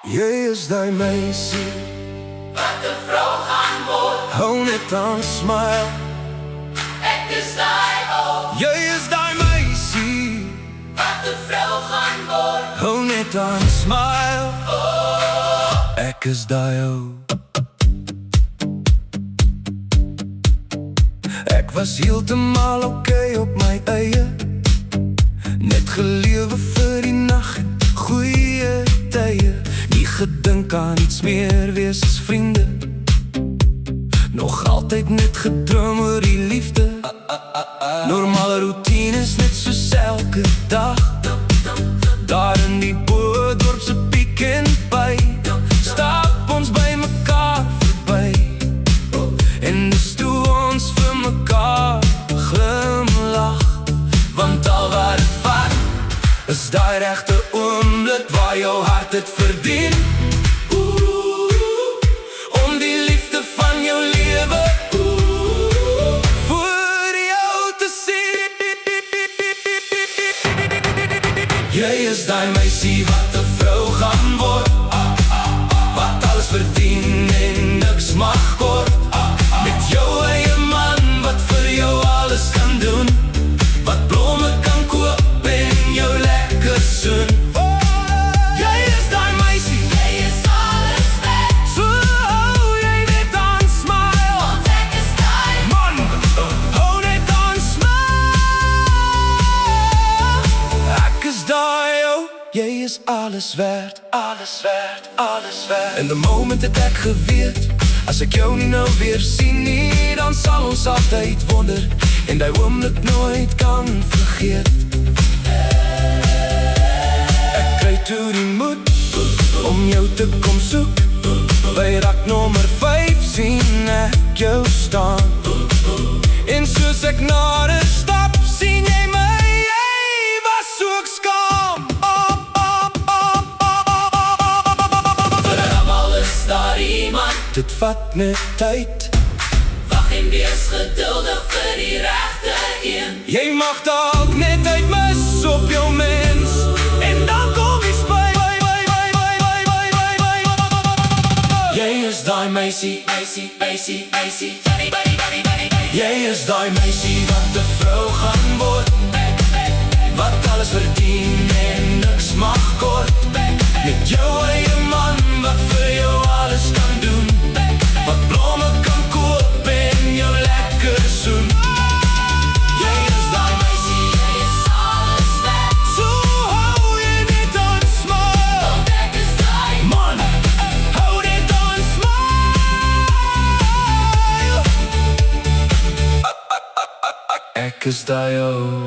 Jy is die meisie wat 'n vrou gaan word. Hou net aan smile. Ek is daai ou Jy is die meisie wat 'n vrou gaan word. Hou net aan smile. Ek is die ou. Ek was heeltemal oké op my eie, net gelewe vir die nag, goeie tye. Nie gedink aan iets meer, wees as vriende. Nog altyd net gedroom oor die liefde. Normale routines, net soos elke dag. Daar in die Boerdorpse Piek n Pay stap ons by mekaar verby, en dis toe ons vir mekaar glimlag. Want al wat het vat, is die regte oomblik waar jou hart het verdien. Om die liefde van jou lewe voor jou te sien. Jy is die meisie wat 'n vrou gaan word, wat alles verdien en niks mag kort. Met jou eie man wat vir jou alles kan doen, wat blomme kan koop en jou lekker soen. Jy is die meisie, Jy is alles werd, so hou jy net aan smile. want ek is daai Man, hou net aan smile. Ek is die ou, jy is alles werd, alles werd, alles werd. In the moment het ek geweet, as ek jou nie nou weer sien nie, dan sal ons altyd wonder, en die oomblik nooit kan vergeet. Ek kry toe die moed om jou te kom soek. By rak nommer 5 sien ek jou staan, en soos ek nader stap, sien jy my. Jy was so ek skaam. vir almal is daar iemand. Dit vat net tyd. Wag en wees geduldig vir die regte een. Jy mag dalk net uitmis op jou mens, en dan kom jy spy. Jy is die meisie, Meisie, meisie, meisie, buddy, buddy, buddy, buddy. jy is die meisie wat 'n vrou gaan word, wat alles verdien en niks mag kort. Met jou eie man wat vir jou alles kan doen, wat blomme kan koop en jou lekker soen. Jy is die meisie, Jy is alles werd, so hou jy net aan smile. want ek is daai Man, hou net aan smile. Ek is die ou.